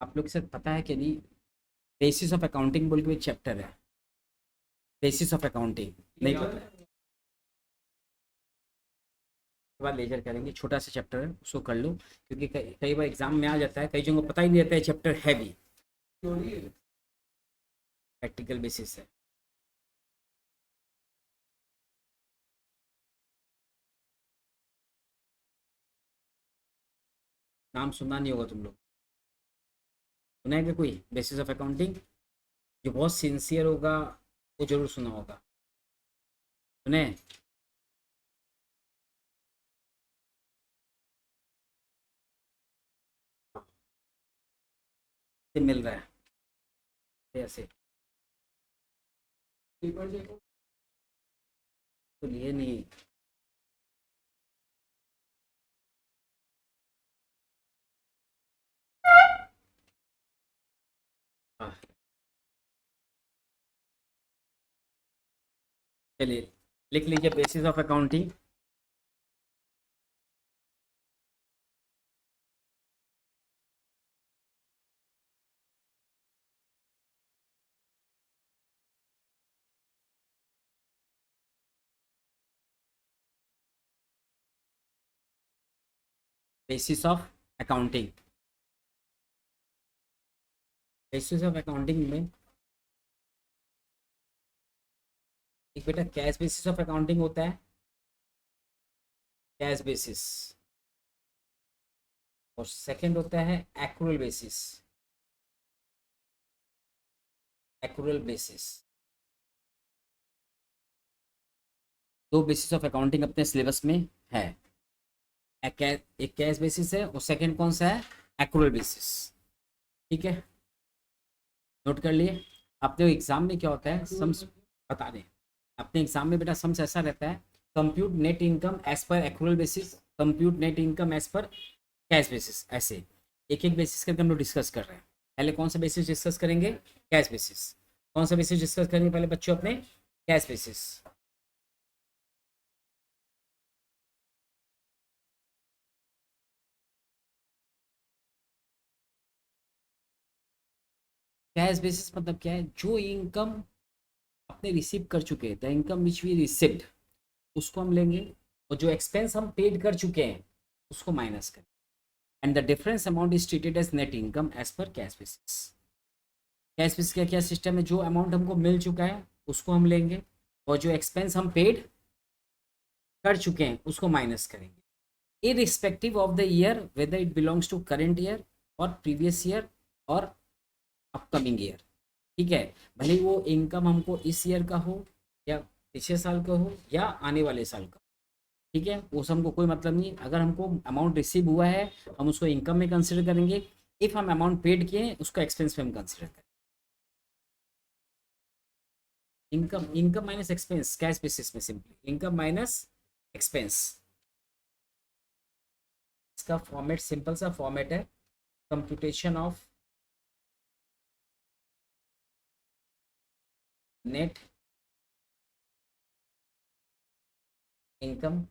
आप लोग से पता है कि नहीं, बेसिस ऑफ अकाउंटिंग बोल के एक चैप्टर है। बेसिस ऑफ अकाउंटिंग नहीं पता है? के बाद लेजर करेंगे, छोटा सा चैप्टर है, उसको कर लो, क्योंकि कई बार एग्जाम में आ जाता है, कई जगहों को पता ही नहीं रहता है चैप्टर है भी। प्रैक्टिकल बेसिस है। नाम सुना नहीं होगा तुम लोग। सुना है क्या कोई बेसिस ऑफ अकाउंटिंग? जो बहुत सिंसियर होगा वो जरूर सुना होगा। सुने? से मिल रहा है ऐसे तो लिए नहीं। हाँ, चलिए लिख लीजिए basis of accounting. Basis of accounting. Basis of accounting में एक बेटा कैश बेसिस ऑफ अकाउंटिंग होता है। Cash basis. और सेकंड होता है एक्रूअल बेसिस। Accrual basis. दो बेसिस ऑफ अकाउंटिंग अपने सिलेबस में है। एक कैश बेसिस है और सेकंड कौन सा है? Accrual basis. ठीक है, नोट कर लिए। अपने एग्जाम में क्या होता है, सम्स बता दें। अपने एग्जाम में बेटा सम्स ऐसा रहता है, compute net income as per accrual basis, compute net income as per cash basis, ऐसे एक एक बेसिस करके हम लोग डिस्कस कर रहे हैं। पहले कौन सा बेसिस डिस्कस करेंगे? Cash basis. कौन सा बेसिस डिस्कस करेंगे पहले बच्चों अपने? Cash basis. कैश बेसिस मतलब क्या है? जो इनकम अपने रिसीव कर चुके हैं, the income which we received, उसको हम लेंगे, और जो एक्सपेंस हम पेड कर चुके हैं उसको माइनस करें, and the difference amount is treated as net income as per cash basis. Cash basis का क्या सिस्टम है? जो अमाउंट हमको मिल चुका है उसको हम लेंगे, और जो एक्सपेंस हम पेड कर चुके हैं उसको माइनस करेंगे, irrespective of the year, whether it belongs to current year और प्रीवियस ईयर और अपकमिंग ईयर। ठीक है, भले ही वो इनकम हमको इस ईयर का हो, या पिछले साल का हो, या आने वाले साल का। ठीक है, उस हमको कोई मतलब नहीं। अगर हमको अमाउंट रिसीव हुआ है हम उसको इनकम में कंसिडर करेंगे, इफ हम अमाउंट पेड किए उसको एक्सपेंस में हम कंसिडर करें। Income, income minus expense cash basis में, सिंपली इनकम माइनस एक्सपेंस। इसका फॉर्मेट सिंपल सा फॉर्मेट है, computation of net income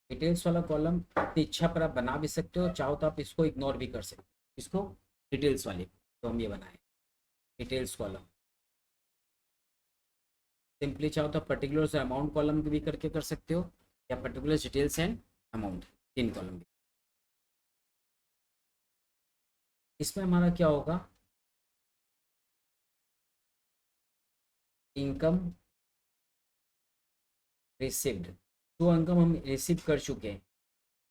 details वाला कॉलम अपनी इच्छा पर आप बना भी सकते हो, चाहो तो आप इसको इग्नोर भी कर सकते हो। इसको, डिटेल्स वाले को तो हम ये बनाए डिटेल्स कॉलम। सिंपली चाहो तो पर्टिकुलर्स अमाउंट कॉलम भी करके कर सकते हो, या पर्टिकुलर डिटेल्स एंड अमाउंट, तीन कॉलम भी। इसमें हमारा क्या होगा? इनकम रिसिव्ड, जो इनकम हम रिसीव कर चुके हैं,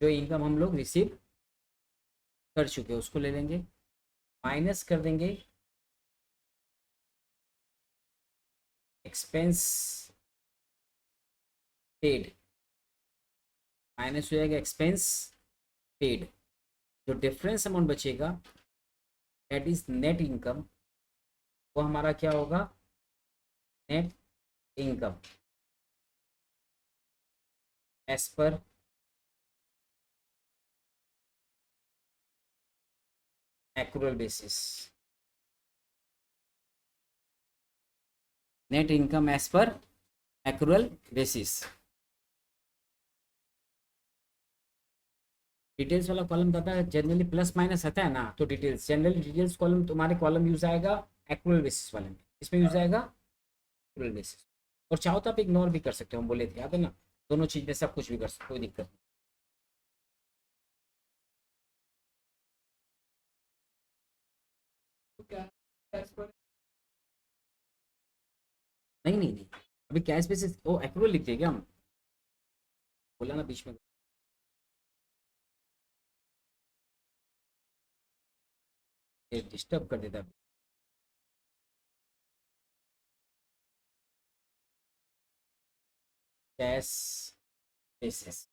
जो इनकम हम लोग रिसीव कर चुके हैं उसको ले लेंगे, माइनस कर देंगे एक्सपेंस पेड, माइनस हो जाएगा एक्सपेंस पेड। जो डिफरेंस अमाउंट बचेगा दैट इज नेट इनकम वो हमारा क्या होगा, net income as per accrual basis. Net income as per accrual basis. Details वाला कॉलम दादा जनरली प्लस माइनस आता है ना, तो डिटेल्स जनरली डिटेल्स कॉलम तुम्हारे कॉलम यूज आएगा एक्रूअल बेसिस वाले में, इसमें यूज आएगा एक्रूअल बेसिस। और चाहो तो आप इग्नोर भी कर सकते हो, हम बोले थे याद है ना, दोनों चीज में सब कुछ भी कर सकते, कोई दिक्कत नहीं। नहीं नहीं नहीं, अभी कैश बेसिस ओ एक्रूअल लिख दिया क्या हम, बोला ना बीच में, डिस्टर्ब कर देता है। कैश बेसिस,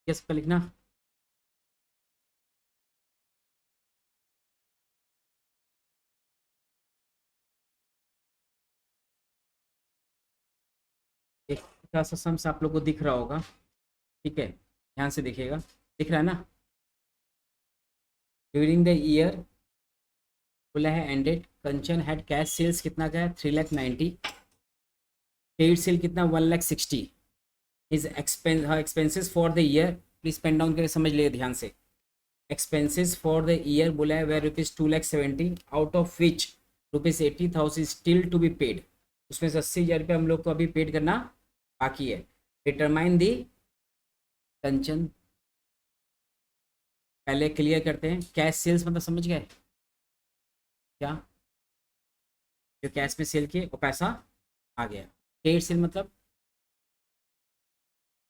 कैसे का लिखना, एक छोटा सा सम्स आप लोग को दिख रहा होगा, ठीक है, ध्यान से देखिएगा, दिख रहा है ना। ड्यूरिंग द ईयर बोला है ended, Kanchan had cash sales कितना का है 3,90,000, पेड सेल कितना 1,60,000, his expenses for the year, please pen down करके समझ लिए ध्यान से। एक्सपेंसेस फॉर द ईयर बोला है were ₹2,70,000, out of which ₹80,000 still to be paid, उसमें से 80,000 रुपये हम लोग को अभी पेड करना बाकी है। डिटरमाइन दी कंचन, पहले क्लियर करते हैं, कैश सेल्स मतलब समझ गए क्या, जो कैश में सेल किए वो पैसा आ गया। पेड सेल मतलब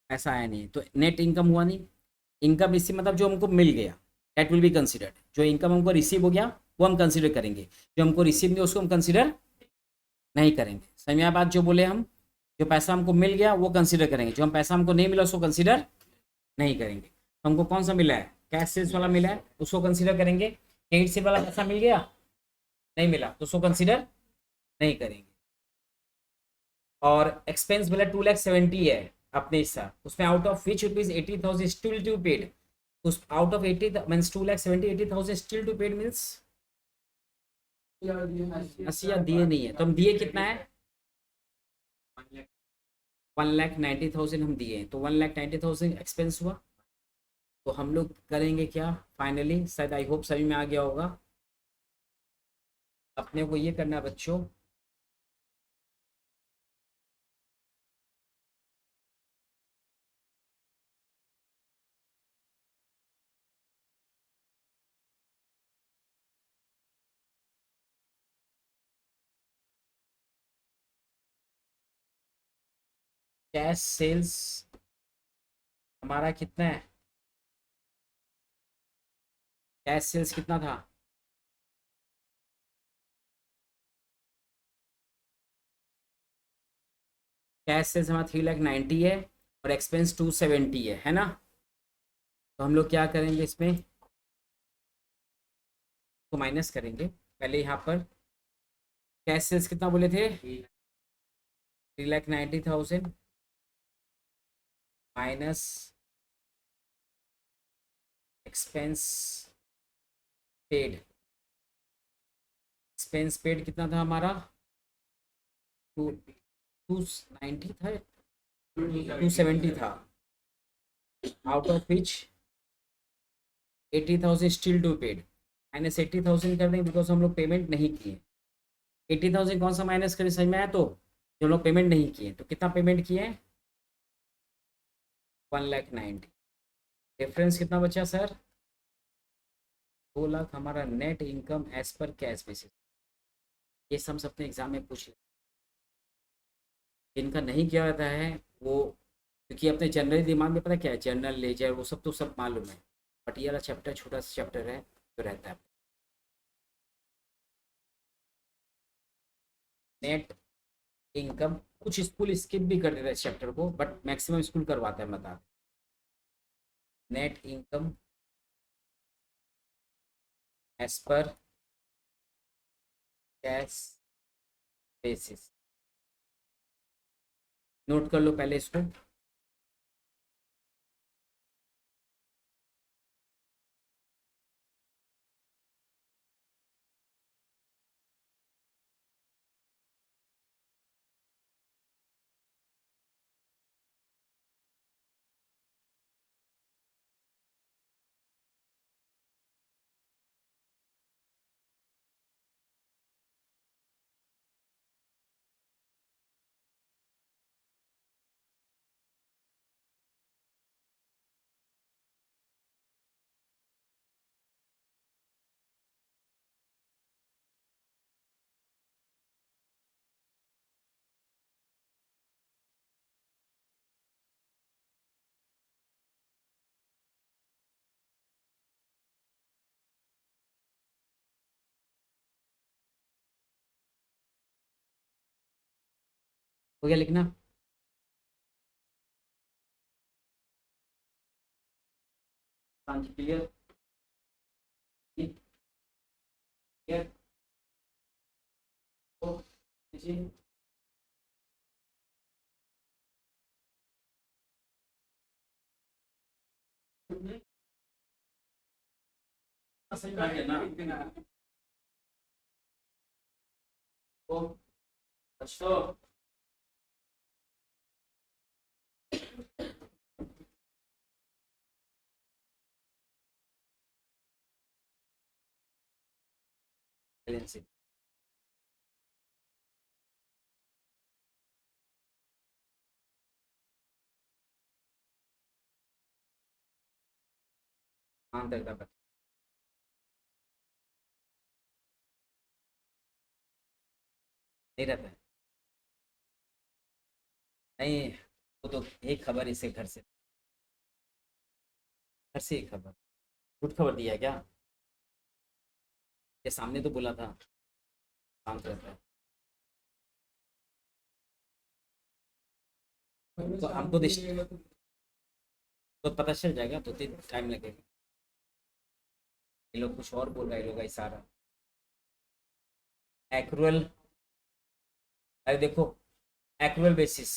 पैसा आया नहीं, तो नेट इनकम हुआ नहीं। इनकम रिसीव मतलब जो हमको मिल गया, दैट विल बी कंसिडर्ड, जो इनकम हमको रिसीव हो गया वो हम कंसिडर करेंगे, जो हमको रिसीव नहीं उसको हम कंसिडर नहीं करेंगे। समझ में बात, जो बोले हम, जो पैसा हमको मिल गया वो कंसिडर करेंगे, जो हम पैसा हमको नहीं मिला उसको कंसिडर नहीं करेंगे। हमको कौन सा मिला है, कैश सेल्स वाला मिला है, उसको कंसिडर करेंगे। पेड सेल वाला पैसा मिल गया नहीं मिला तो उसको कंसिडर नहीं करेंगे। और एक्सपेंस मिला 2,70,000 है अपने हिस्सा, उसमें out of which ₹80,000 still to paid, उस out of 80 means 2,70,000 80,000 still to paid means 80,000 दिए नहीं है, तो हम दिए कितना है 1,90,000 हम दिए, तो 1,90,000 एक्सपेंस हुआ, तो हम लोग करेंगे क्या फाइनली, शायद आई होप सभी में आ गया होगा। अपने को ये करना है बच्चों, कैश सेल्स हमारा कितना है, कैश सेल्स कितना था, कैश सेल्स हमारा 3,90,000 है और एक्सपेंस 270 है ना। तो हम लोग क्या करेंगे, इसमें तो माइनस करेंगे पहले यहाँ पर। कैश सेल्स कितना बोले थे, 3,90,000 minus expense paid. Expense paid कितना था हमारा, 290 था, 270 था, out of which 80,000 still to paid, minus 80,000 कर देंगे बिकॉज हम लोग पेमेंट नहीं किए। 80,000 कौन सा माइनस करें, समझ में आया, तो जो हम लोग पेमेंट नहीं किए, तो कितना पेमेंट किए हैं, 1,90,000। डिफरेंस कितना बचा सर, 2 लाख हमारा net income as per cash basis. ये सब अपने एग्जाम में पूछ ले, जिनका नहीं किया जाता है वो, क्योंकि अपने जनरल दिमाग में पता क्या है, जनरल लेजर वो सब तो सब मालूम है, बट ये वाला चैप्टर छोटा सा चैप्टर है जो रहता है। नेट इनकम कुछ स्कूल स्किप भी कर देता है इस चैप्टर को, बट मैक्सिमम स्कूल करवाता है, बता net income as per cash basis. Note कर लो पहले इसको, हो गया लिखना। हाँ जी क्लियर, क्लियर तो जी सही बात है ना, तो अच्छा बैलेंसिंग। हाँ तक तक नहीं रहता है, नहीं वो तो एक खबर इसे घर से एक खबर, झूठ खबर दिया है क्या, ये सामने तो बोला था शांत रहता है, तो हमको तो पता चल जाएगा, तो टाइम लगेगा। ये लोग कुछ और बोल रहे हैं, ये लोग इशारा एक्रुअल। अरे देखो, एक्रुअल बेसिस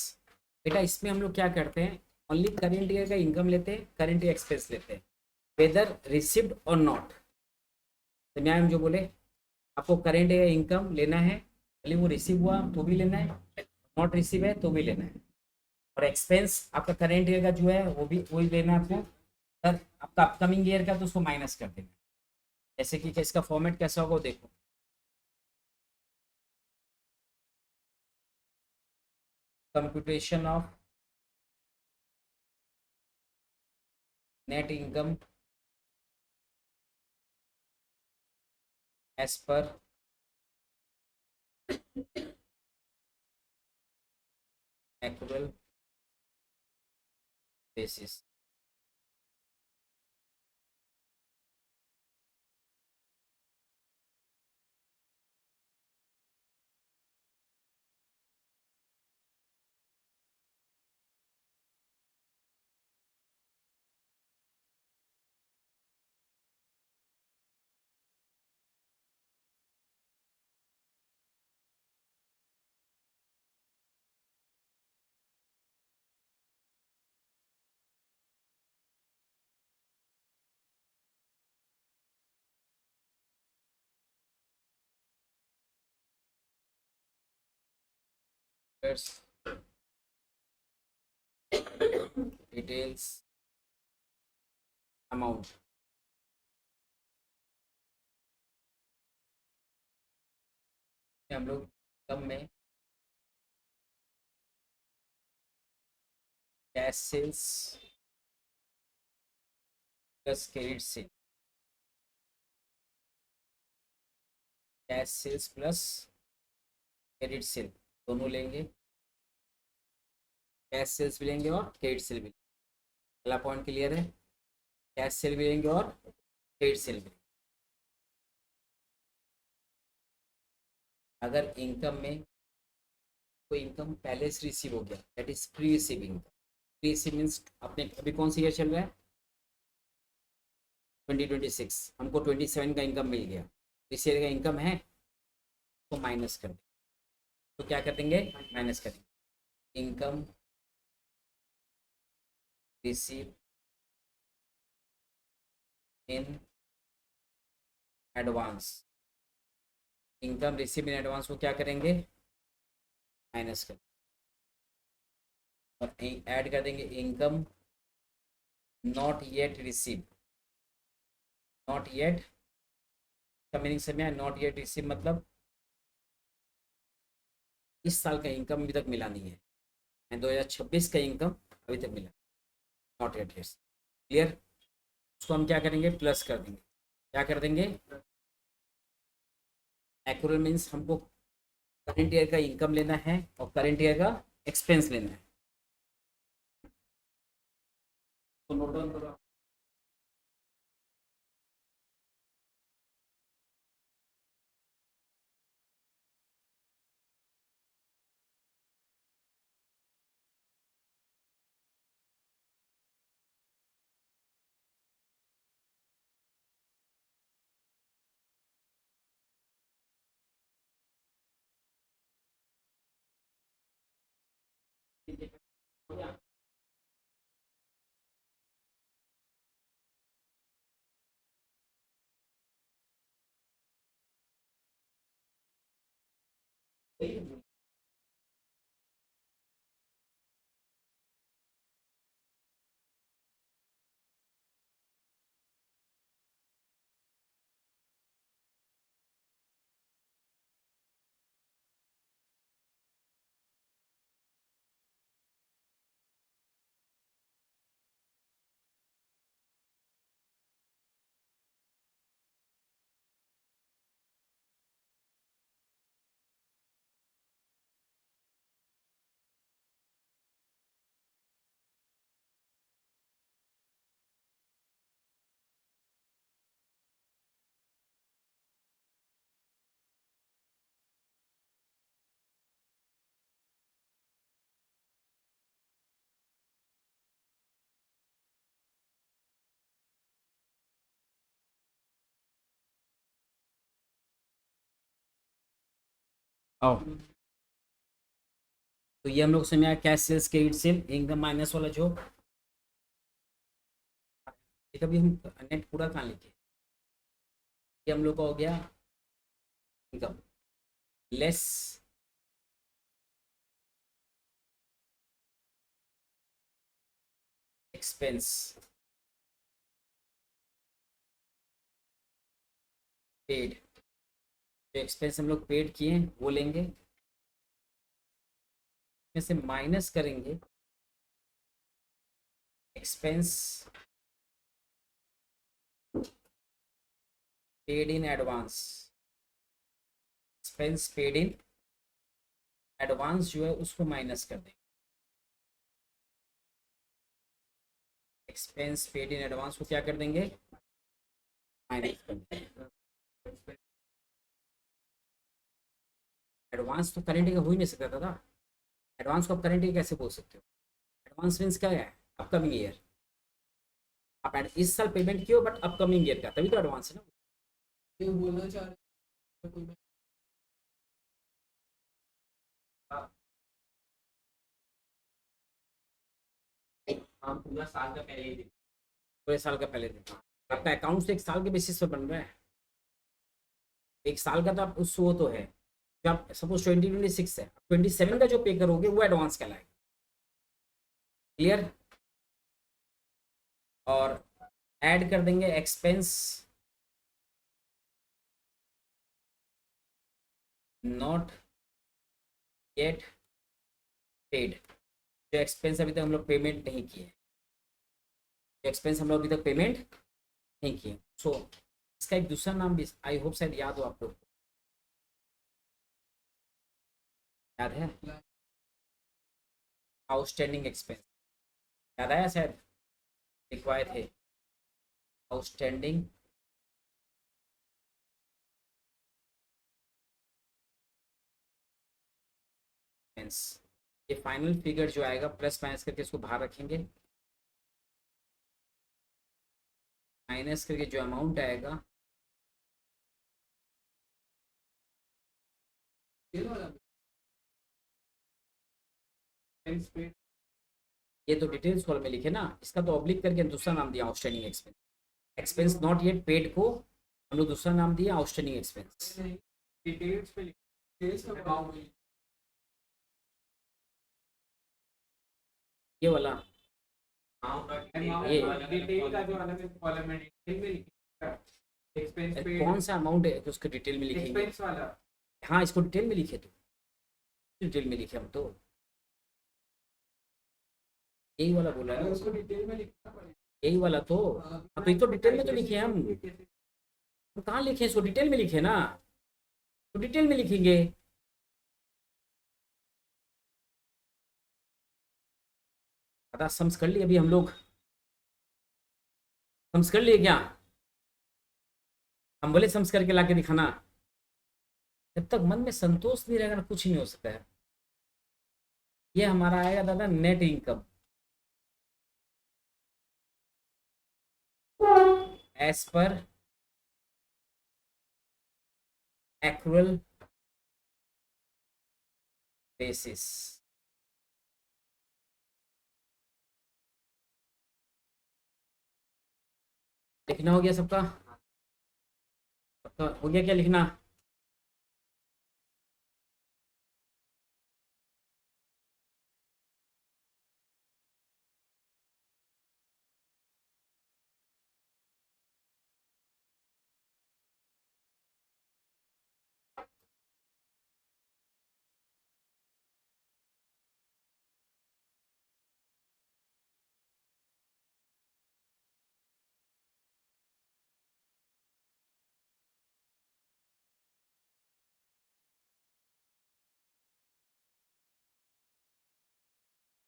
बेटा, इसमें हम लोग क्या करते हैं, ओनली करेंट ईयर का इनकम लेते हैं, करेंट ईयर एक्सपेंस लेते हैं, वेदर रिसिव्ड और नॉट। तो न्याय जो बोले, आपको करेंट ईयर इनकम लेना है, भले वो रिसीव हुआ तो भी लेना है, नॉट रिसीव है तो भी लेना है, और एक्सपेंस आपका करेंट ईयर का जो है वो भी वही लेना है आपको, सर आपका अपकमिंग ईयर का तो उसको माइनस कर देंगे। जैसे कि इसका फॉर्मेट कैसा होगा वो देखो। Computation of net income as per accrual basis. Details amount हम लोग कम में cash sales plus credit sale, cash sales plus credit sale दोनों लेंगे। कैश सेल्स भी लेंगे और क्रेडिट सेल भी। पहला पॉइंट क्लियर है। कैश सेल भी लेंगे और क्रेडिट सेल भी। अगर इनकम में कोई इनकम पहले से रिसीव हो गया that is pre receive income. Pre receive means अपने अभी कौन सा ईयर चल रहा है 2026, हमको 27 का इनकम मिल गया। इस ईयर का इनकम है तो माइनस कर देंगे। तो क्या कर देंगे माइनस करेंगे। Income receive in advance. Income receive in advance को क्या करेंगे माइनस कर और ऐड कर देंगे income not yet receive. Not yet का मीनिंग समझ नॉट येट रिसीव मतलब इस साल का इनकम अभी तक मिला नहीं है। 2026 का इनकम अभी तक मिला नॉट येट रिसीव। क्लियर। उसको हम क्या करेंगे प्लस कर देंगे। क्या कर देंगे एक्यूरल मीन्स हमको करंट ईयर का इनकम लेना है और करंट ईयर का एक्सपेंस लेना है। तो नोट डाउन करो। आओ। तो ये हम लोग समझ आया cash sales credit sale income minus वाला जो। एक अभी हम नेट पूरा कहाँ लिखे। ये हम लोग का हो गया इनकम लेस एक्सपेंस पेड, जो एक्सपेंस हम लोग पेड किए हैं वो लेंगे, में से माइनस करेंगे expense paid in advance. Expense paid in advance जो है उसको माइनस कर देंगे, एक्सपेंस पेड इन एडवांस को क्या कर देंगे, माइनस कर देंगे। एडवांस तो करेंट का हो ही नहीं सकता था। एडवांस को आप करेंट कैसे बोल सकते हो? एडवांस मीन्स क्या है, अपकमिंग ईयर। आप इस साल पेमेंट किए हो बट अपकमिंग ईयर का, तभी तो एडवांस है ना। ये बोलना चाह रहे कोई हाँ, हम पूरा साल का पहले ही दिन, पूरे साल का पहले दिन। आपका अकाउंट से एक साल के बेसिस पर बन रहा है, एक साल का तो आप उस वो तो है। जब सपोज 2026 है, 27 का जो पे करोगे वो एडवांस कहलाएगा। क्लियर? और ऐड कर देंगे एक्सपेंस नॉट येट पेड, जो एक्सपेंस अभी तक हम लोग पेमेंट नहीं किए, एक्सपेंस हम लोग अभी तक पेमेंट नहीं किए। सो इसका एक दूसरा नाम भी आई होप शायद याद हो आप लोग को, याद है? आउटस्टैंडिंग एक्सपेंस, याद आया शायद, लिखवाए थे आउटस्टैंडिंग एक्सपेंस। ये फाइनल फिगर जो आएगा प्लस माइनस करके इसको बाहर रखेंगे, माइनस करके जो अमाउंट आएगा ये वाला एक्सपेंस पेड ये तो डिटेल्स कॉल में लिखे ना, इसका तो ऑब्लिक करके दूसरा नाम दिया outstanding expense. Expense not yet paid को हम लोग दूसरा नाम दिया आउटस्टैंडिंग एक्सपेंस। नहीं, डिटेल्स पे डिटेल्स का अमाउंट ये वाला, ये डिटेल का जो अलग कॉलम है डिटेल में लिखा एक्सपेंस पेड कौन सा अमाउंट है तो उसको डिटेल में लिखेंगे। एक्सपेंस वाला हाँ इसको डिटेल में लिखे, तो डिटेल में लिखे हम तो, यही वाला बोला है, उसको डिटेल में लिखना पड़ेगा। यही वाला तो। हाँ तो ये तो डिटेल में तो लिखे हैं हम, तो कहाँ लिखे इसको डिटेल में लिखे ना, तो डिटेल में लिखेंगे। पता सम्स कर लिए अभी हम लोग, सम्स कर लिए क्या? हम बोले सम्स करके लाके दिखाना, जब तक मन में संतोष नहीं रहेगा ना कुछ नहीं हो सकता है। ये हमारा आएगा दादा net income as per accrual basis. लिखना हो गया सबका? सबका हो गया क्या लिखना?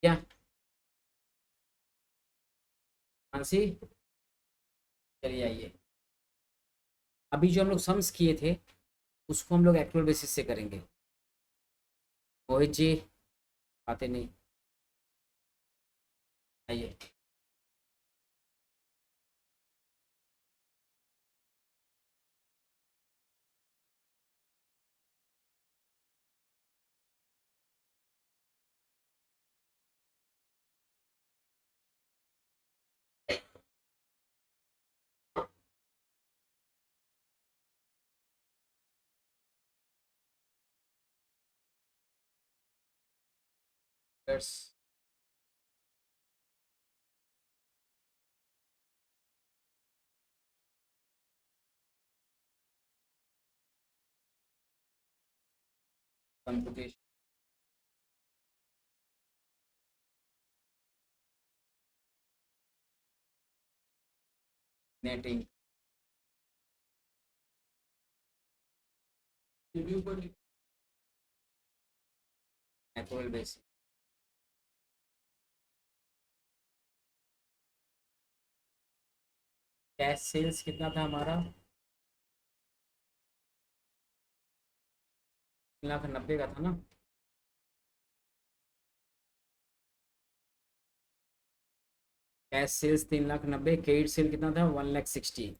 क्या मानसी? चलिए आइए, अभी जो हम लोग सम्स किए थे उसको हम लोग एक्रुअल बेसिस से करेंगे। मोहित जी आते नहीं, आइए। Yes. कंप्यूटेशन नेटिंग रिव्यू पर एक्चुअल बेसिस कैश सेल्स कितना था हमारा 3,90,000 का था ना। कैश सेल्स 3,90,000 क्रेडिट सेल कितना था 1,60,000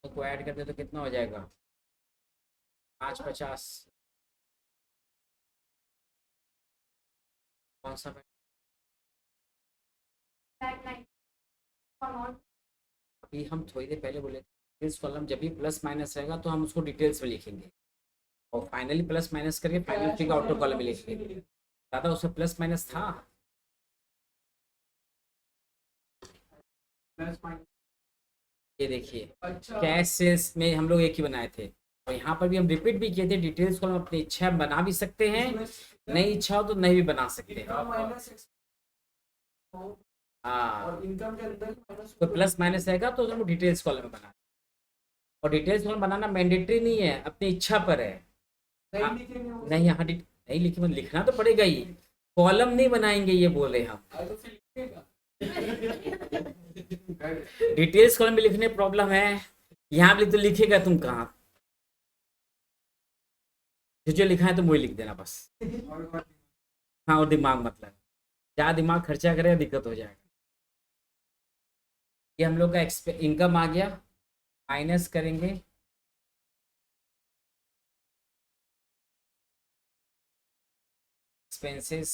को ऐड करते तो कितना हो जाएगा 550 कौन सा अभी हम थोड़ी देर पहले बोले डिटेल्स कॉलम जब भी प्लस माइनस रहेगा तो हम उसको डिटेल्स में लिखेंगे और फाइनली प्लस माइनस करके फाइनल फिगर आउटर कॉलम में लिखेंगे। दादा उसमें प्लस माइनस था प्लस माइनस। ये देखिए अच्छा कैश सेल्स में हम लोग एक ही बनाए थे और यहाँ पर भी हम रिपीट भी किए थे डिटेल्स कॉलम अपनी इच्छा बना भी सकते हैं नहीं इच्छा हो तो नहीं भी बना सकते हैं। माइनस हाँ और इनकम के अंदर माइनस तो प्लस माइनस रहेगा तो हम डिटेल्स कॉलम में बना और डिटेल्स कॉलम बनाना मैंडेटरी नहीं है अपनी इच्छा पर है। नहीं लिखेंगे वो नहीं यहाँ नहीं लिखी मतलब लिखना तो पड़ेगा ही कॉलम नहीं बनाएंगे ये बोल रहे हम तो फिर लिखेगा डिटेल्स कॉलम में लिखने प्रॉब्लम है यहाँ भी तो लिखेगा तुम कहाँ जो लिखा है तुम वही लिख देना बस। हाँ और दिमाग मतलब ज़्यादा दिमाग खर्चा करेगा दिक्कत हो जाएगा। ये हम लोग का इनकम आ गया माइनस करेंगे एक्सपेंसेस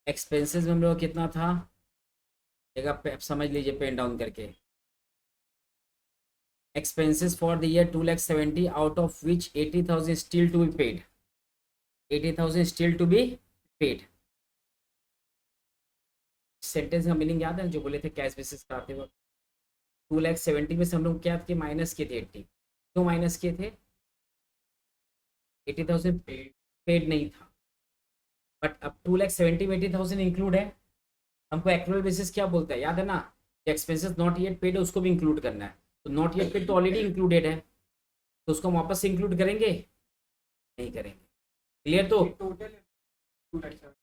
एक्सपेंसेस में हम लोग कितना था एक समझ लीजिए पेन डाउन करके expenses for the year 2,70,000 out of which 80,000 still to be paid 80,000 still to be paid sentence का मीनिंग याद है जो बोले थे कैश बेसिस कराते वक्त 2,70,000 में से हम लोग क्या किए माइनस किए थे 80 क्यों माइनस किए थे 80,000 पेड नहीं था बट अब 2,70,000 में 80,000 इंक्लूड है हमको एक्चुअल बेसिस क्या बोलता है याद है ना एक्सपेंसेस नॉट येट पेड है उसको भी इंक्लूड करना है तो नॉट येट पेड तो ऑलरेडी इंक्लूडेड है तो उसको हम वापस से इंक्लूड करेंगे नहीं करेंगे क्लियर तो टोटल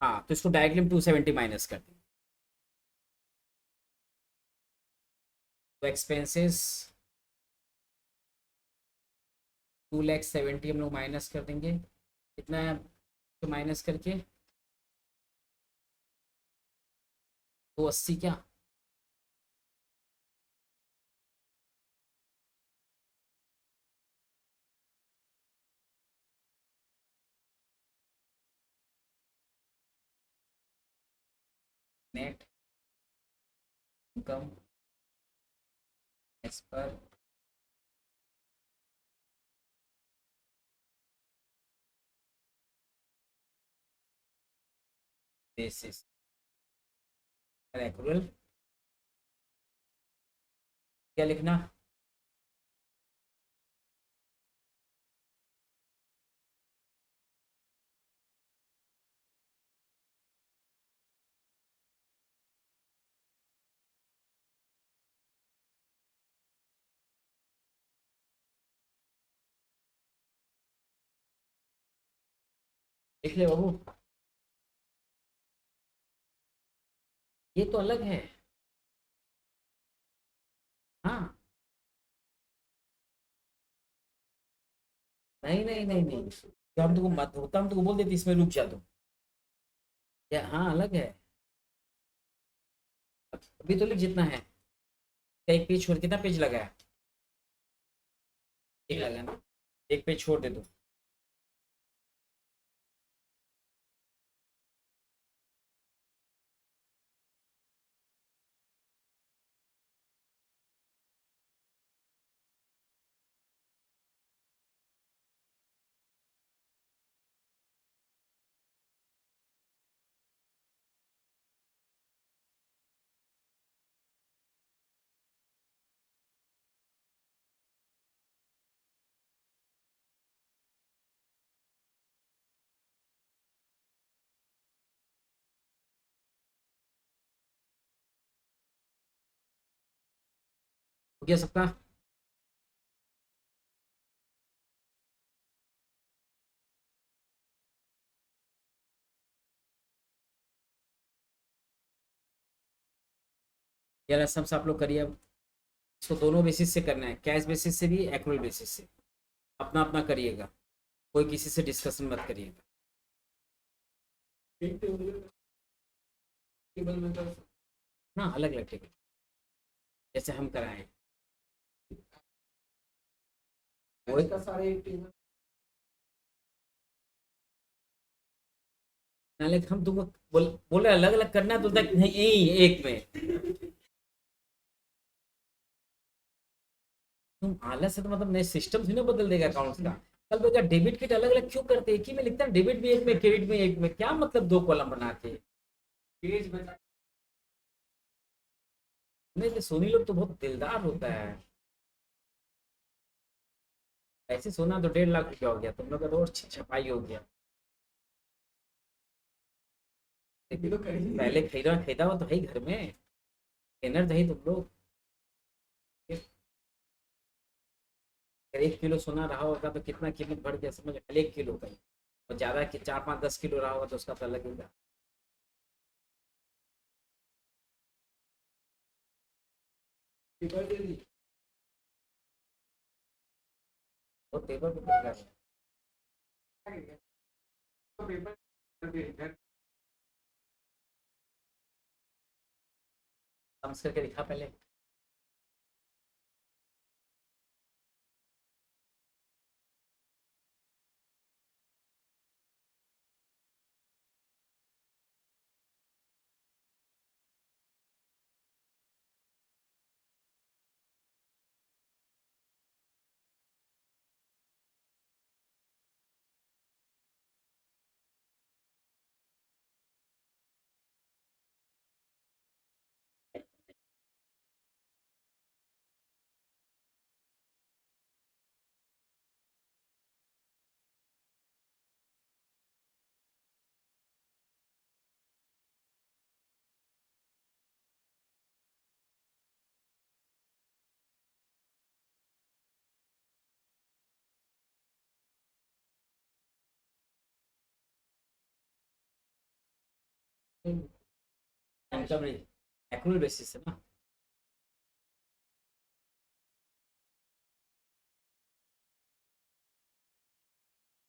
हाँ तो इसको डायरेक्टली हम 270 माइनस कर देंगे तो एक्सपेंसेस 2,70,000 हम लोग माइनस कर देंगे कितना है तो माइनस करके 280 क्या net income as per basis actual क्या लिखना लिख ले बाबू ये तो अलग है हाँ नहीं नहीं नहीं नहीं तो हम तुमको मत होता हम तुमको बोल देते इसमें रुक जा तुम या हाँ अलग है अभी तो लिख जितना है एक पेज छोड़ कितना पेज लगा है एक लगा ना एक पेज छोड़ दे दो गया सबका? यार सब आप लोग करिए अब। इसको दोनों बेसिस से करना है, कैश बेसिस से भी, एक्रुअल बेसिस से। अपना अपना करिएगा, कोई किसी से डिस्कशन मत करिएगा। एक टेबल में तो हाँ, अलग अलग टेबल, जैसे हम कराएं। वही का सारे एक टेबल नाले हम तुमको बोले अलग अलग करना है, तो तक नहीं यही एक में। तुम आलस से तो मतलब नए सिस्टम ही ना बदल देगा अकाउंट्स का। कल बोलेगा डेबिट किट अलग अलग क्यों करते हैं, एक ही में लिखता है डेबिट भी एक में क्रेडिट भी एक में, क्या मतलब दो कॉलम बना के। पेज बचा नहीं तो सोनी लोग तो बहुत दिलदार होता है। ऐसे सोना तो 1.5 लाख रुपया हो गया, तुम लोग का तो और छपाई हो गया। तो कहीं पहले खरीदा खरीदा हुआ तो है ही घर में, ट्रेनर नहीं तुम लोग। अगर 1 किलो सोना रहा होगा तो कितना कीमत बढ़ गया समझ, 1 किलो का ही। और ज्यादा कि 4 5 10 किलो रहा होगा तो उसका तो अलग होगा। पेपर दे दी वो पेपर पे पड़ गया। तो पेपर दे घर समझ करके दिखा पहले। इनकम नहीं, एक्रूअल बेसिस है ना।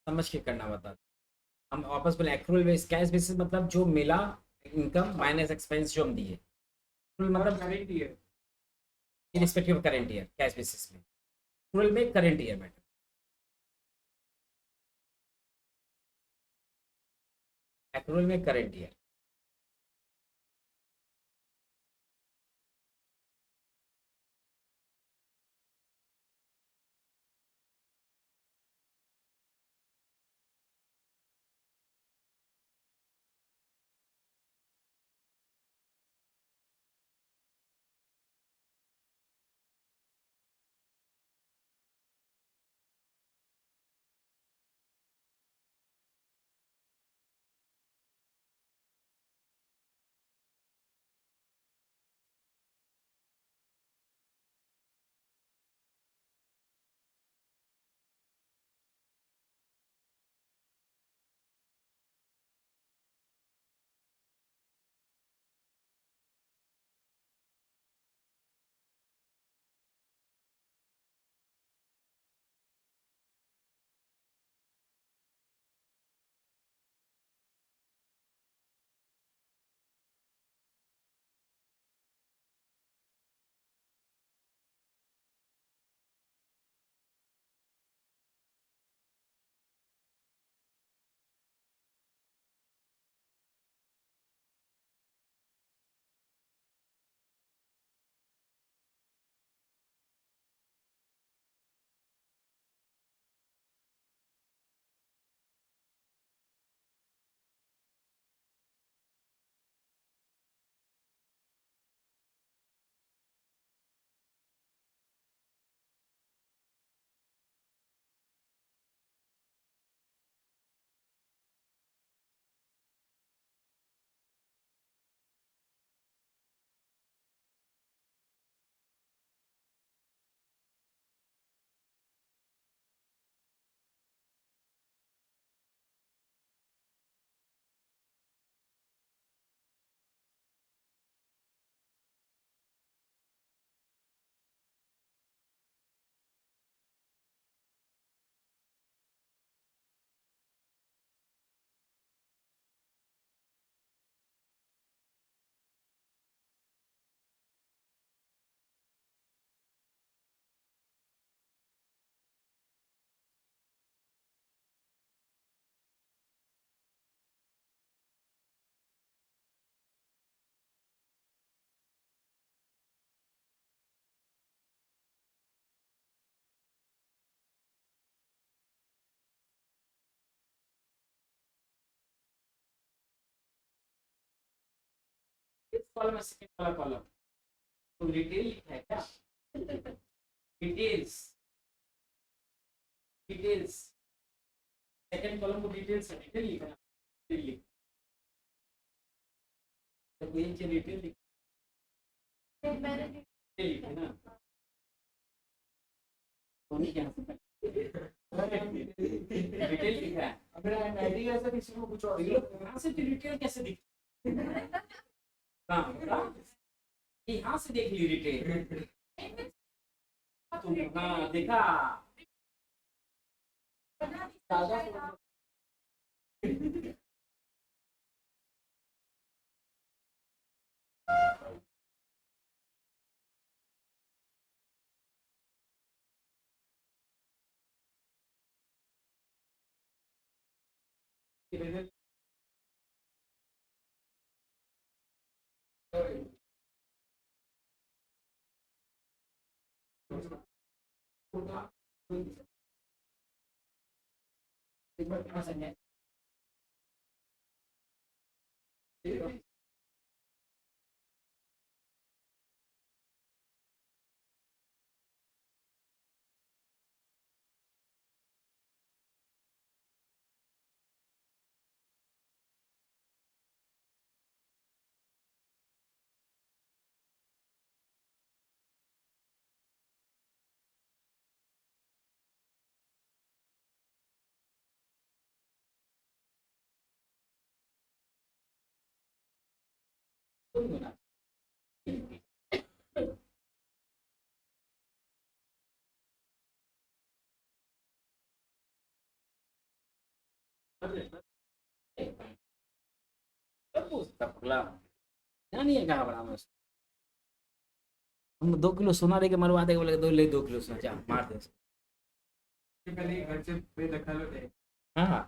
समझ के करना बता। हम वापस बोले एक्रूअल बेस कैश बेसिस मतलब जो मिला, इनकम माइनस एक्सपेंस जो हम दिए। Accrual और मतलब गारंटी है irrespective current year, cash basis में। एक्रूअल में करेंट ईयर में, एक्रूअल में करेंट ईयर। कॉलम है सेकंड वाला कॉलम? तो रिटेल लिखा है क्या? डिटेल्स, डिटेल्स सेकंड कॉलम को डिटेल्स डिटेल लिखा है, डिटेल लिखा है। तो ये डिटेल लिखा है ना, तो नहीं क्या डिटेल लिखा है। अगर हैंडराइटिंग ऐसा किसी को कुछ और यहाँ से डिटेल कैसे दिखती है? हाँ, यहाँ से देख ली डिटेल तुम, हाँ देखा। एक बार क्या समझे? पगला क्या नहीं है, कहा बड़ा मस्त। हम 2 किलो सोना लेके मरवा देंगे, बोले 2 किलो सोना, जा मार दे उसको। पहले घर से बेदखल होते हैं। हाँ हाँ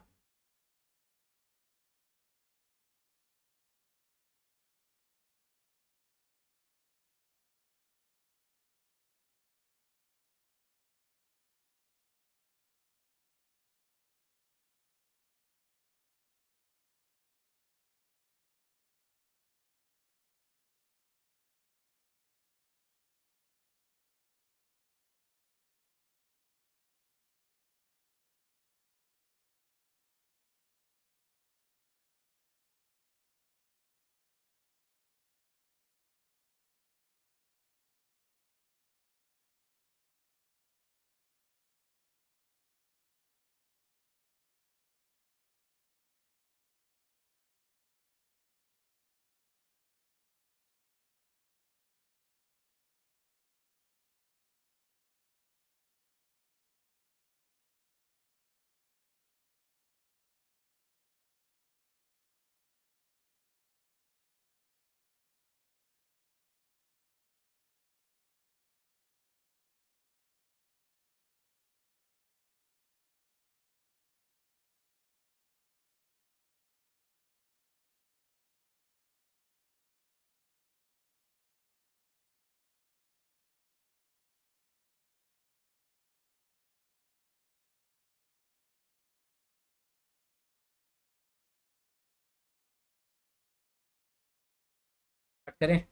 कट करें,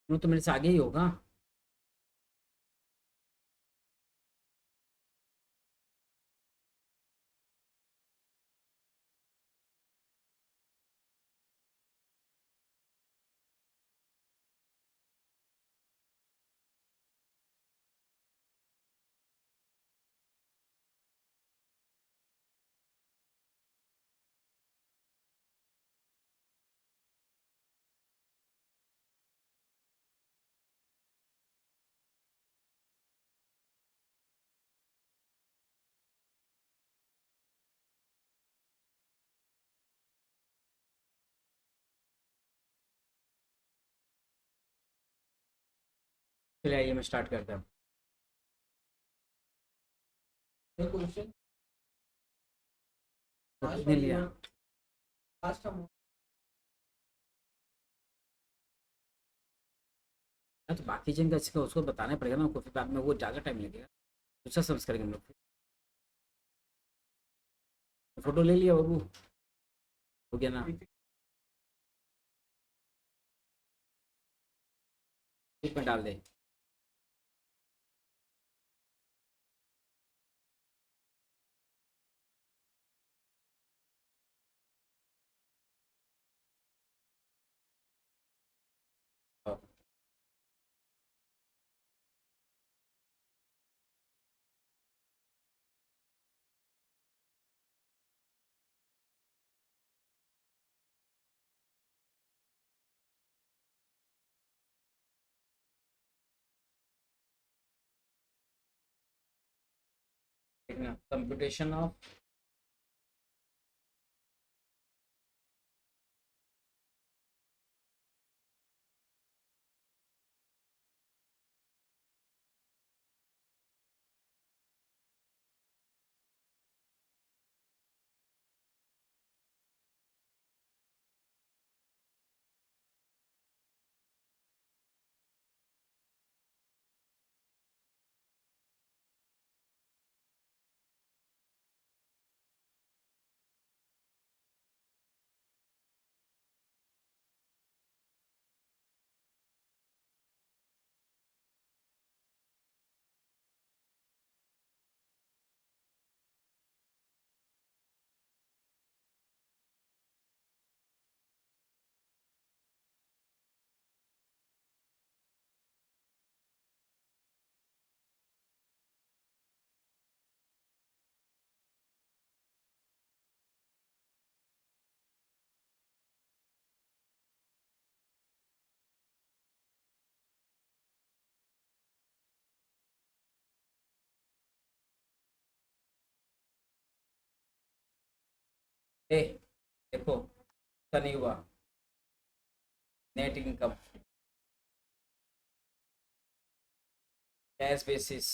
वो तो मेरे से आगे ही होगा। चलिए आइए मैं स्टार्ट करता हूँ। क्वेश्चन तो कितने लिया? लास्ट हम हाँ, तो बाकी जिनका इसका उसको बताना पड़ेगा ना, फिर बाद में वो ज़्यादा टाइम लगेगा। दूसरा समझ करेंगे हम लोग फिर। फोटो ले लिया बाबू, हो गया ना? ग्रुप में डाल दे। कंप्यूटेशन ऑफ ए देखो, इसका नहीं हुआ। Net income, cash basis,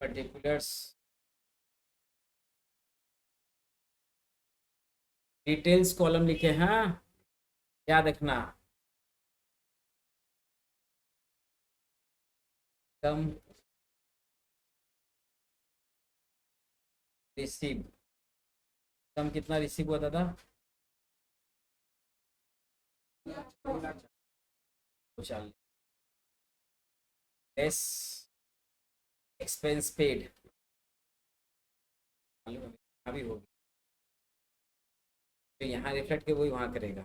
particulars, details column लिखे। हाँ, याद रखना। कम रिसीव, कम कितना रिसीव हुआ था? चल, लेस एक्सपेंस पेड, अभी होगी तो यहाँ रिफ्लेक्ट के वही वहाँ करेगा।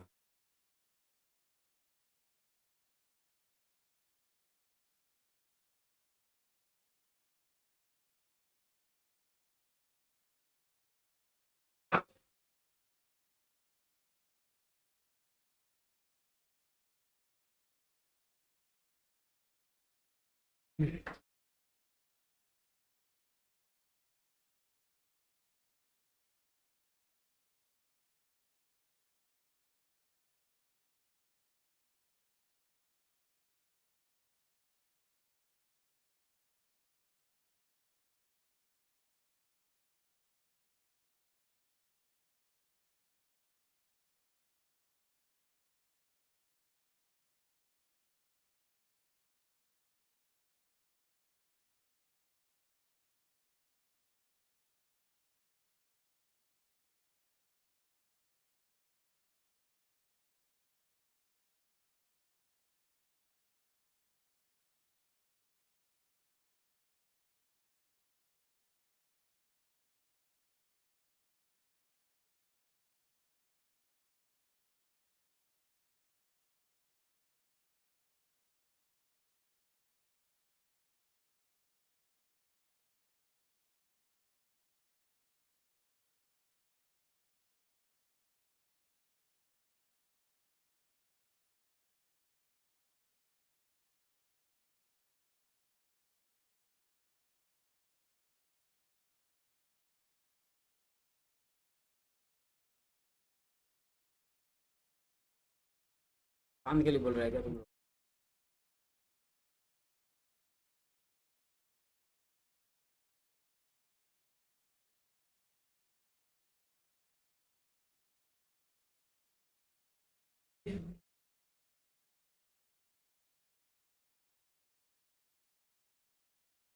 काम के लिए बोल रहा है क्या तुम लोग?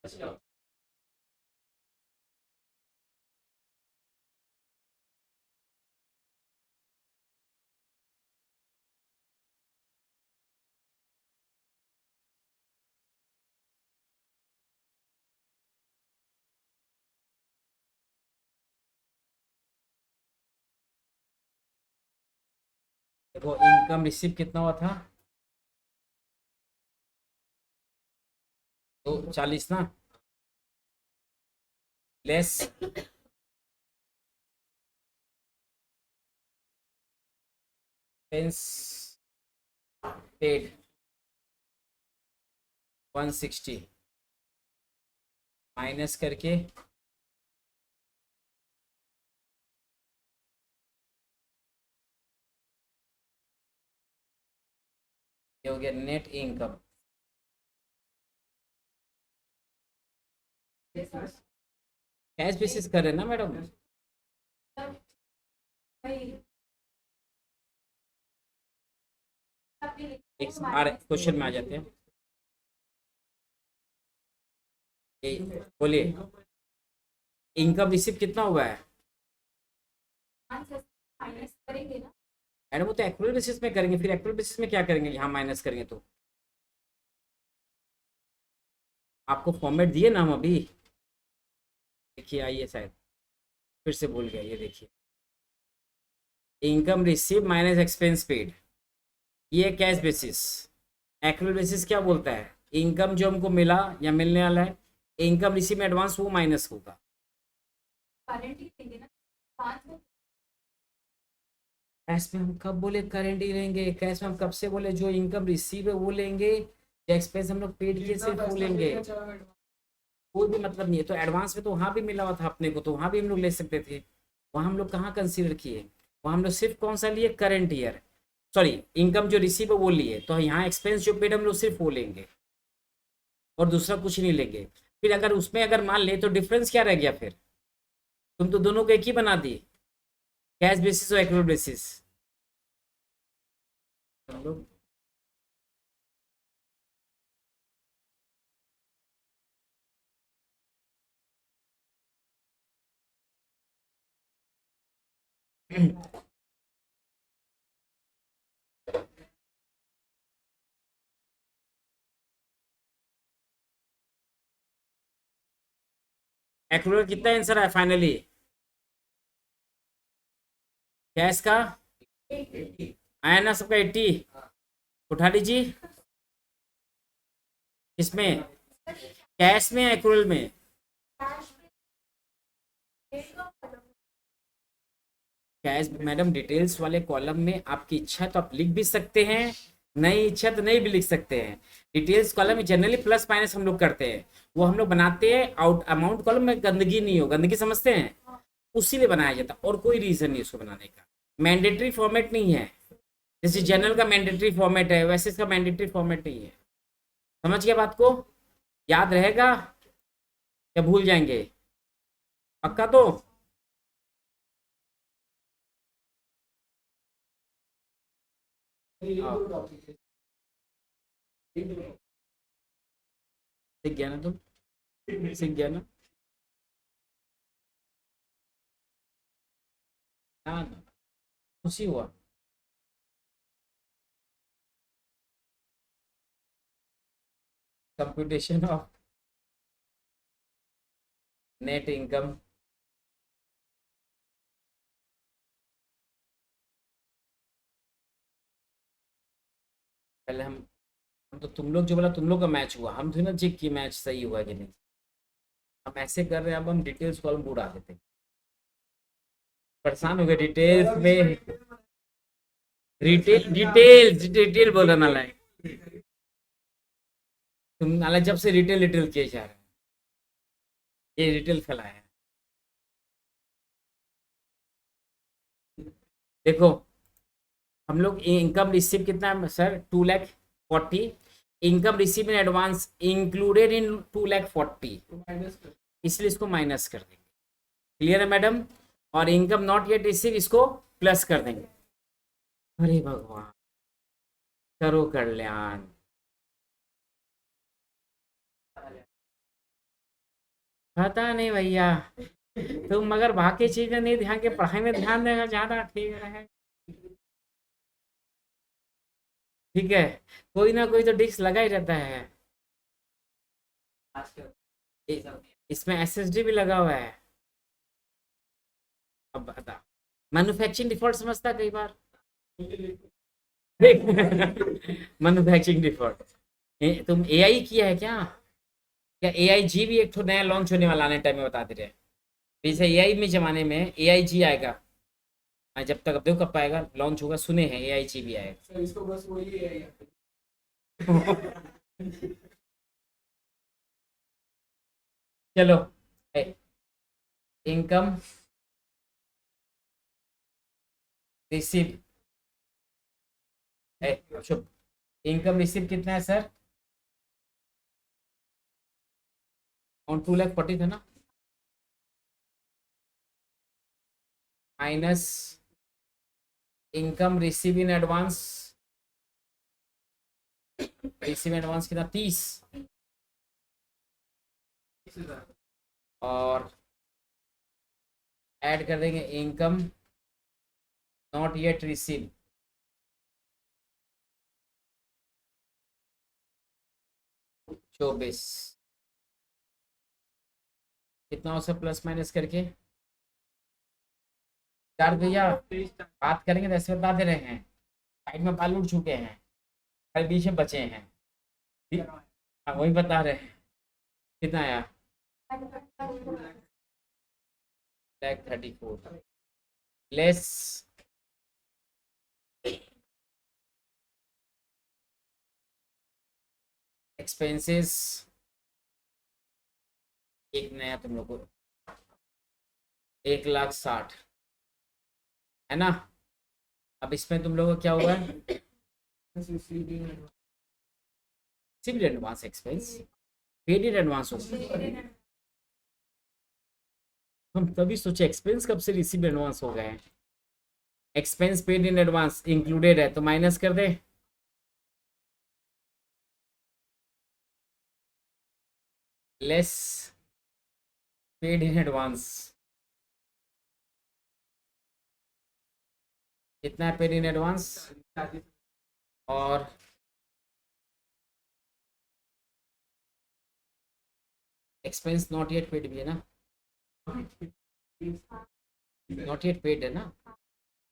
अच्छा। देखो इनकम रिसीव कितना हुआ था, तो 40 ना, लेस एक्सपेंस पेड 160 माइनस करके ये हो गया नेट इनकम। कैश बेसिस कर रहे हैं ना मैडम। एक क्वेश्चन में आ जाते हैं। बोलिए इनकम रिसीव कितना हुआ है मैडम, वो तो एक्चुअल बेसिस में करेंगे, फिर एक्चुअल बेसिस में क्या करेंगे, यहाँ माइनस करेंगे तो आपको फॉर्मेट दिए ना हम अभी, देखिए आइए शायद फिर से भूल गया, ये देखिए income receive minus expense paid, ये कैश बेसिस। एक्चुअल बेसिस क्या बोलता है, इनकम जो हमको मिला या मिलने वाला है, इनकम रिसीव में एडवांस वो माइनस होगा। कैश में हम कब बोले करेंट ही लेंगे, कैश में हम कब से बोले जो इनकम रिसीव है वो लेंगे, जो एक्सपेंस हम लोग पेड किए सिर्फ वो लेंगे, कोई भी मतलब नहीं है। तो एडवांस में तो वहाँ भी मिला हुआ था अपने को, तो वहाँ भी हम लोग ले सकते थे, वहाँ हम लोग कहाँ कंसीडर किए, वहाँ हम लोग सिर्फ कौन सा लिए, करंट ईयर, सॉरी इनकम जो रिसीव है वो लिए, तो यहाँ एक्सपेंस जो पेड हम लोग सिर्फ वो लेंगे और दूसरा कुछ नहीं लेंगे। फिर अगर उसमें अगर मान ले तो डिफरेंस क्या रह गया, फिर तुम तो दोनों को एक ही बना दी, कैश बेसिस और एक्रूअल बेसिस। एक्रूअल कितना आंसर है फाइनली, कैश का आया ना सबका 80, उठा लीजिए। किसमें, कैश में एक्रूअल में, कैश मैडम डिटेल्स वाले कॉलम में आपकी इच्छा तो आप लिख भी सकते हैं, नहीं इच्छा तो नहीं भी लिख सकते हैं। डिटेल्स कॉलम में जनरली प्लस माइनस हम लोग करते हैं, वो हम लोग बनाते हैं आउट अमाउंट कॉलम में गंदगी नहीं हो, गंदगी समझते हैं, उसी लिए बनाया जाता, और कोई रीजन नहीं उसको बनाने का, मैंडेटरी फॉर्मेट नहीं है। जैसे जनरल का मैंडेटरी फॉर्मेट है वैसे इसका मैंडेटरी फॉर्मेट नहीं है। समझ गया बात को, याद रहेगा या भूल जाएंगे, पक्का तो। हाँ। सीख गया ना तुम, सीख गया ना। हाँ खुशी हुआ। कंप्यूटेशन ऑफ नेट इनकम, पहले हम तो तुम लोग जो बोला तुम लोग का मैच हुआ, हम थे ना चेक की मैच सही हुआ कि नहीं, हम ऐसे कर रहे हैं, अब हम डिटेल्स कॉलम उड़ा देते हैं। परेशान हो गए डिटेल्स में, डिटेल डिटेल बोला नाला है, तुम नाला जब से रिटेल रिटेल किए जा रहे हैं, ये रिटेल फैलाया है। देखो हम लोग इनकम रिसीव कितना है sir, 2,40,000, income receive in advance included in 2,40,000, इसलिए इसको माइनस कर देंगे। क्लियर है मैडम, और इनकम नॉट येट रिसीव इसको प्लस कर देंगे। अरे भगवान करो कल्याण। पता नहीं भैया, तुम मगर बाकी चीजें नहीं ध्यान के, पढ़ाई में ध्यान देगा ज्यादा ठीक रहे। ठीक है, कोई ना कोई तो डिस्क लगा ही रहता है। इसमें एसएसडी भी लगा हुआ है। अब बता, मैन्युफैक्चरिंग डिफॉल्ट समझता है कई बार, मैन्युफैक्चरिंग डिफॉल्ट। तुम एआई किया है क्या? क्या एआई जी भी एक तो नया लॉन्च होने वाला आने टाइम में बताते रहे। जैसे एआई में जमाने में एआई जी आएगा। जब तक अब देखो कब आएगा, लॉन्च होगा, सुने हैं एआई जी भी आएगा। सर इसको बस वही है यहाँ पे। चलो, इनकम रिसीव, शुभ, इनकम रिसीव कितना है सर? ऑन 2,40,000 था ना, minus income receive in advance, receive advance कितना 30, और ऐड कर देंगे इनकम नॉट येट रिसीव, 24, कितना हो सब प्लस माइनस करके? चार भैया बात करेंगे तो ऐसे बता दे रहे हैं, साइड में बाल उड़ चुके हैं, खाली बीच में बचे हैं। हाँ वही बता रहे हैं। कितना आया? लैख 34 लेस एक्सपेंसेस, एक नया तुम लोग को 1,60,000 है ना। अब इसमें तुम लोगों को क्या हुआ है? Civil advance expense, paid in advance होगा। हम तभी सोचे एक्सपेंस कब से रिसीव एडवांस हो गए हैं। Expense paid in advance included है तो माइनस कर दे, लेस पेड इन एडवांस, कितना है पेड इन एडवांस, और एक्सपेंस नॉट येट पेड भी है ना, नॉट येट पेड है ना,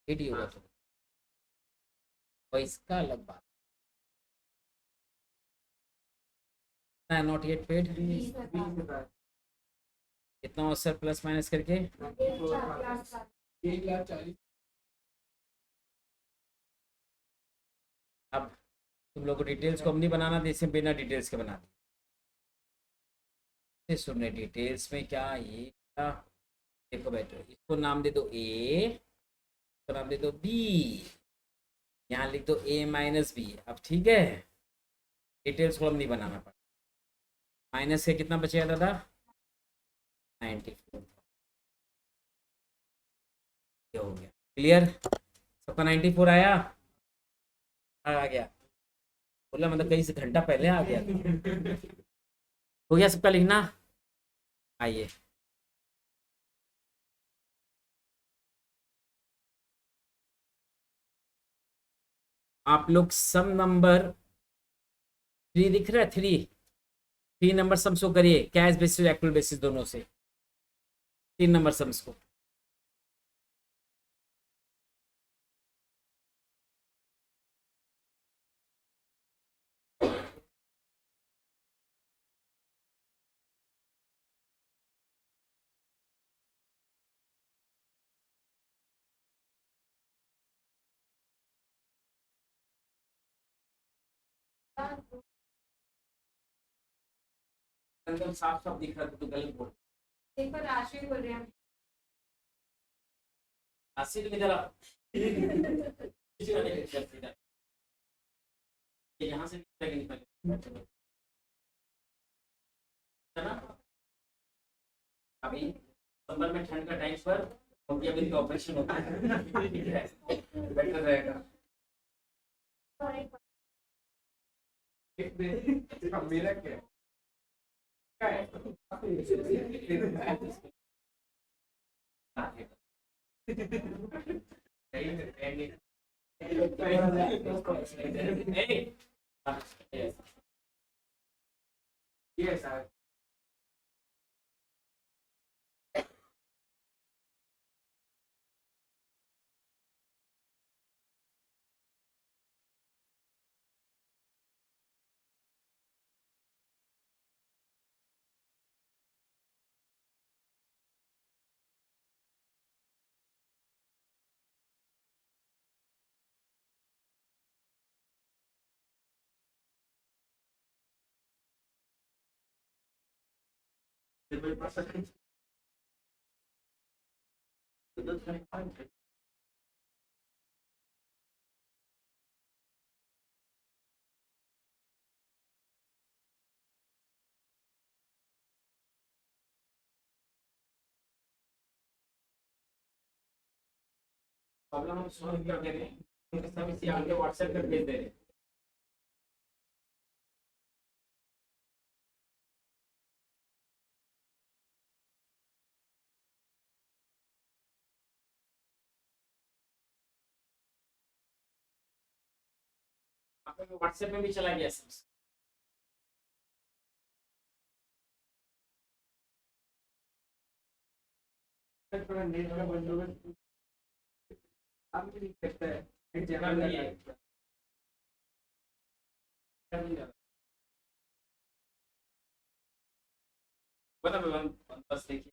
पेड ही होगा तो इसका अलग बात है, नॉट येट पेड कितना हो सर प्लस माइनस करके? 1,40,000। अब तुम लोग को डिटेल्स को हम नहीं बनाना थे, इसे बिना डिटेल्स के बना दे। सुनने डिटेल्स में क्या ये क्या, देखो बेटो इसको नाम दे दो ए, इसको नाम दे दो बी, यहाँ लिख दो ए माइनस बी। अब ठीक है, डिटेल्स को हम नहीं बनाना पड़ा। माइनस से कितना बचेगा दादा? 94, ये हो गया क्लियर, सबका 94 आया, आ गया, बोला मतलब कहीं से घंटा पहले आ गया। हो गया सबका लिखना, आइए। आप लोग सम नंबर 3 दिख रहा है, 3 नंबर सम्स को करिए, कैश बेसिस एक्चुअल बेसिस दोनों से, 3 नंबर सम्स को। एकदम साफ साफ दिख रहा था तो गलत बोल, देखो राशि बोल रहे हैं। आसिफ इधर आ। यहाँ से है ना, अभी दिसंबर में ठंड का टाइम पर क्योंकि अभी ऑपरेशन होता है, ठीक है, बेटर रहेगा। मेरा क्या Hey. Yes, प्रॉब्लम हम सॉल्व कर दे रहे हैं, सब इसी आगे व्हाट्सएप पर भेज दे रहे हैं। आपके व्हाट्सएप में भी चला गया सब। थोड़ा नेट का बंदोबस्त आप भी लिख सकते हैं, नेट ज्यादा नहीं है। बता बस देखिए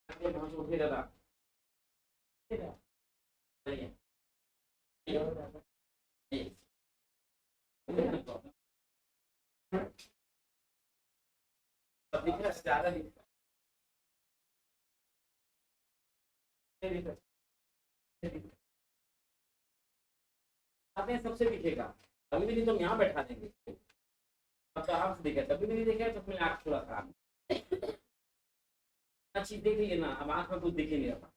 बहुत उठे दादा ज्यादा दिखता है। सबसे दिखेगा, अभी भी नहीं तो हम यहाँ बैठा देंगे। अब तो आराम से दिखे, तभी भी नहीं दिखे तो अपने आँख थोड़ा खराब चीज देख लीजिए ना, अब आँख में कुछ दिख ही नहीं रहा।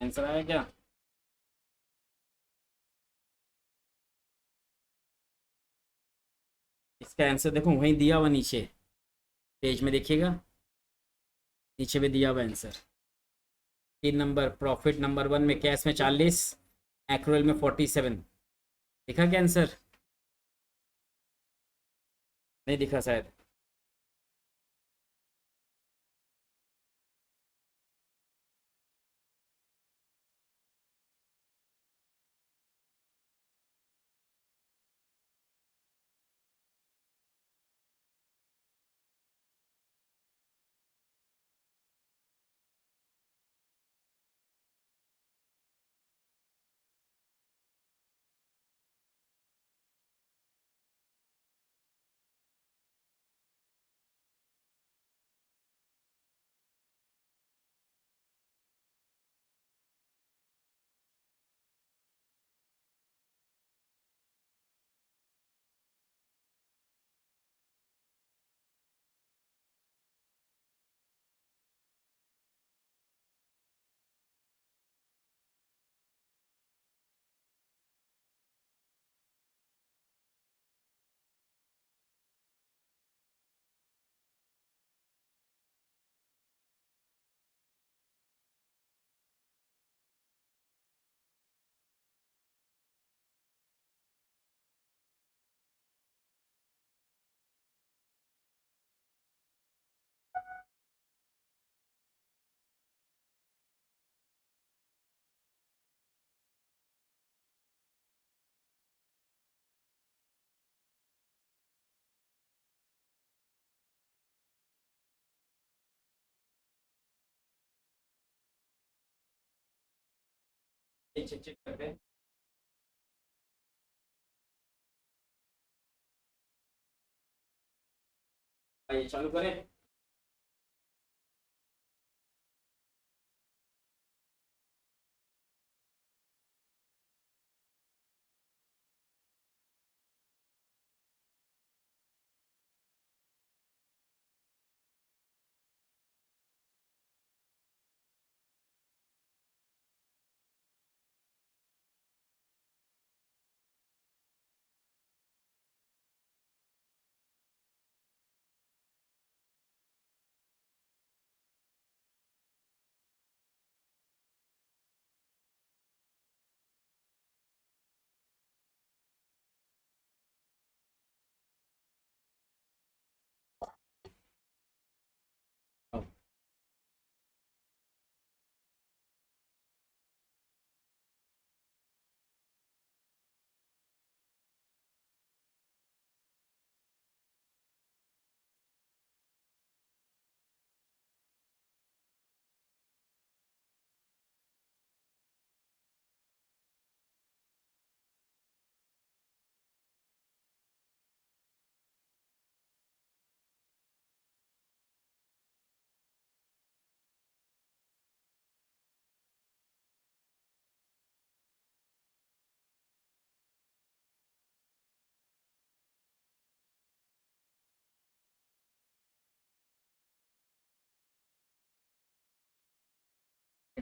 आंसर आया क्या? इसका आंसर देखो वहीं दिया हुआ नीचे पेज में, देखिएगा नीचे भी दिया हुआ आंसर। 3 नंबर, प्रॉफिट नंबर 1 में कैश में 40, एक्रुअल में 47। दिखा क्या आंसर? नहीं दिखा शायद। चेक चेक करके आइए चालू करें।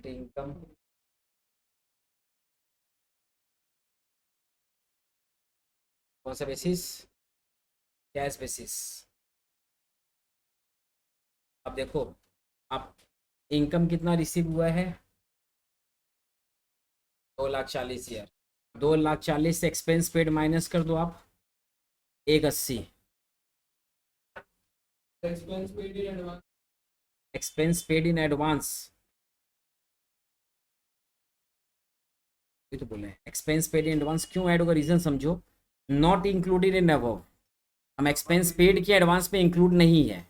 नेट इनकम कौन सा बेसिस? Cash basis. अब देखो, आप इनकम कितना रिसीव हुआ है? 2,40,000। 2,40,000 से एक्सपेंस पेड माइनस कर दो आप, 1,80। Expense paid in advance. Expense paid in advance, ये तो बोले एक्सपेंस पेड इन एडवांस क्यों ऐड होगा, रीजन समझो। नॉट इंक्लूडेड इन अबव, हम एक्सपेंस पेड के एडवांस में इंक्लूड नहीं है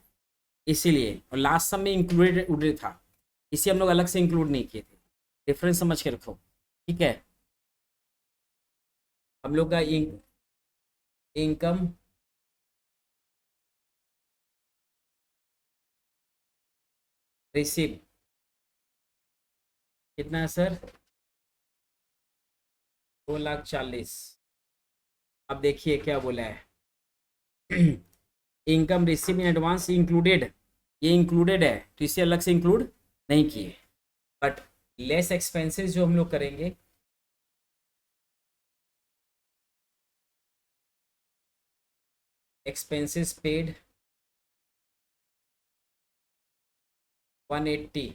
इसीलिए, और लास्ट सम में इंक्लूडेड था, इसे हम लोग अलग से इंक्लूड नहीं किए थे। डिफरेंस समझ के रखो, ठीक है। हम लोग का इनकम रिसीव कितना है सर? 2,40,000। अब देखिए क्या बोला है। Income receive in advance included, ये इंक्लूडेड है तो इसे अलग से इंक्लूड नहीं किए, बट लेस एक्सपेंसेस जो हम लोग करेंगे, एक्सपेंसेस पेड 180,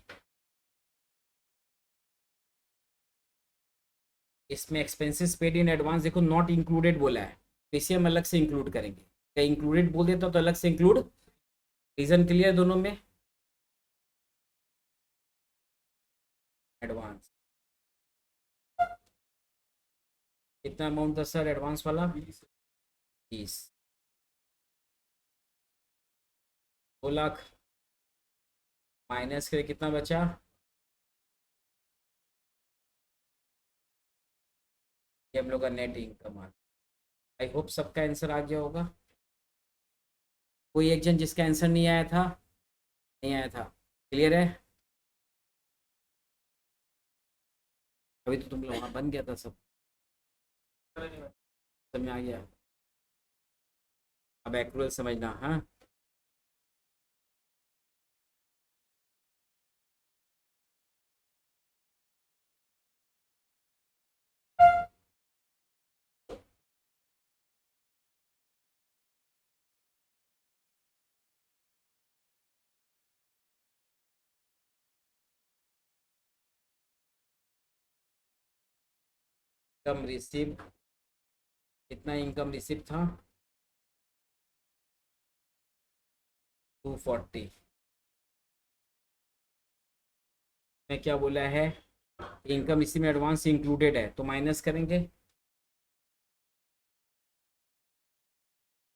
इसमें एक्सपेंसेस पेड इन एडवांस देखो नॉट इंक्लूडेड बोला है, तो इसे हम अलग से इंक्लूड करेंगे। क्या इंक्लूडेड बोल देता तो अलग से इंक्लूड, रीजन क्लियर दोनों में। एडवांस कितना अमाउंट था सर एडवांस वाला? 20। 2 लाख माइनस करे कितना बचा? ये हम लोग का नेट इनकम आ। आई होप सबका आंसर आ गया होगा। कोई एक जन जिसका आंसर नहीं आया था? नहीं आया था, क्लियर है? अभी तो तुम लोग वहाँ बन गया था सब, समझ में आ गया। अब एक्रूअल समझना, हाँ। इनकम रिसीव, कितना इनकम रिसीव था? 240 में क्या बोला है? इनकम इसी में एडवांस इंक्लूडेड है तो माइनस करेंगे।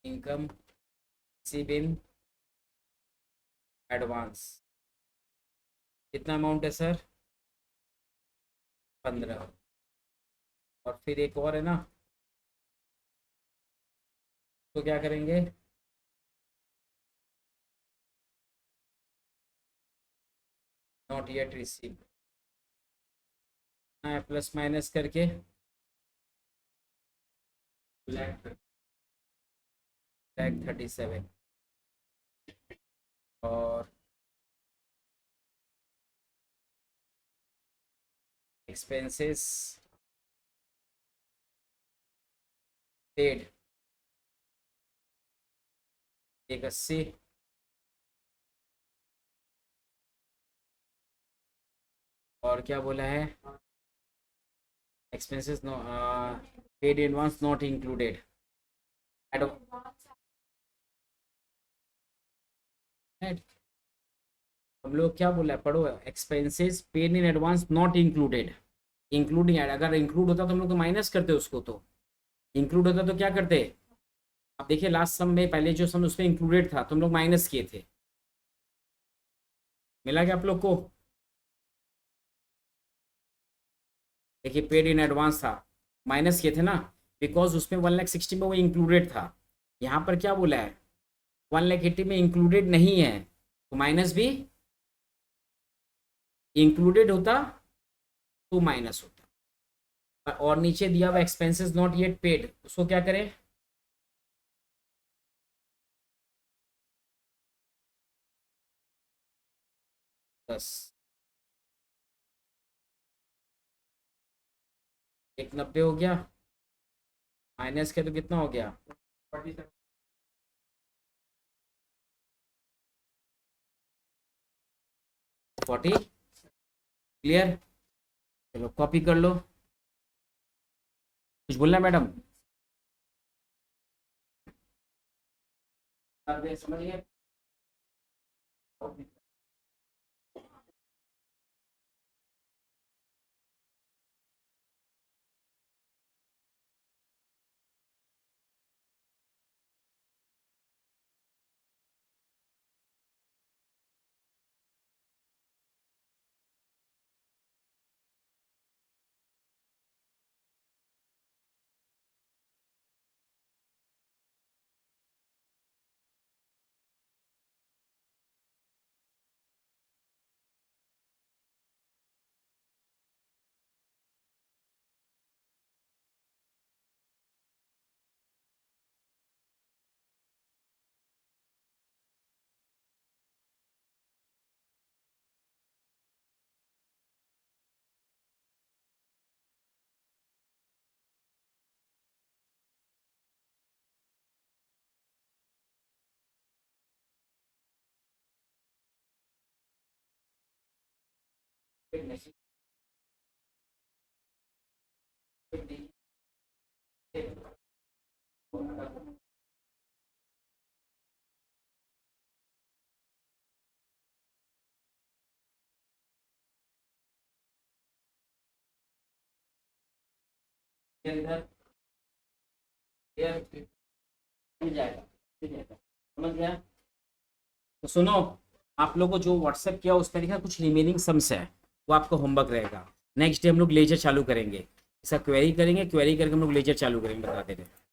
इनकम रिसीव इन एडवांस कितना अमाउंट है सर? 15। और फिर एक और है ना, तो क्या करेंगे? Not yet receive, plus minus करके ब्लैक 37। और एक्सपेंसेस पेड 180। और क्या बोला है? Expenses no paid advance not included. हम लोग क्या बोला है, पढ़ो। Expenses paid in advance not included, including add, अगर इंक्लूड होता तो हम लोग तो माइनस करते उसको, तो इंक्लूड होता तो क्या करते? अब देखिए लास्ट सम में पहले जो सम उसमें इंक्लूडेड था तो हम लोग माइनस किए थे, मिला क्या आप लोग को? देखिए पेड इन एडवांस था, माइनस किए थे ना, बिकॉज उसमें 1,60,000 में वो इंक्लूडेड था। यहाँ पर क्या बोला है? 1,80,000 में इंक्लूडेड नहीं है तो माइनस भी, इंक्लूडेड होता तो माइनस होता। और नीचे दिया हुआ एक्सपेंसेस नॉट येट पेड, उसको क्या करें? बस 190 हो गया, माइनस के तो कितना हो गया, 47 40। क्लियर, चलो कॉपी कर लो। कुछ बोलना है मैडम? समझ गए? इधर मिल जाएगा, मिल जाएगा, समझ गया? तो सुनो, आप लोगों को जो व्हाट्सएप किया उस तरीके का कुछ रिमेनिंग सम्स है, वो आपका होमवर्क रहेगा। नेक्स्ट डे हम लोग लेजर चालू करेंगे, इसका क्वेरी करेंगे, क्वेरी करके हम लोग लेजर चालू करेंगे, बता दे रहे हैं।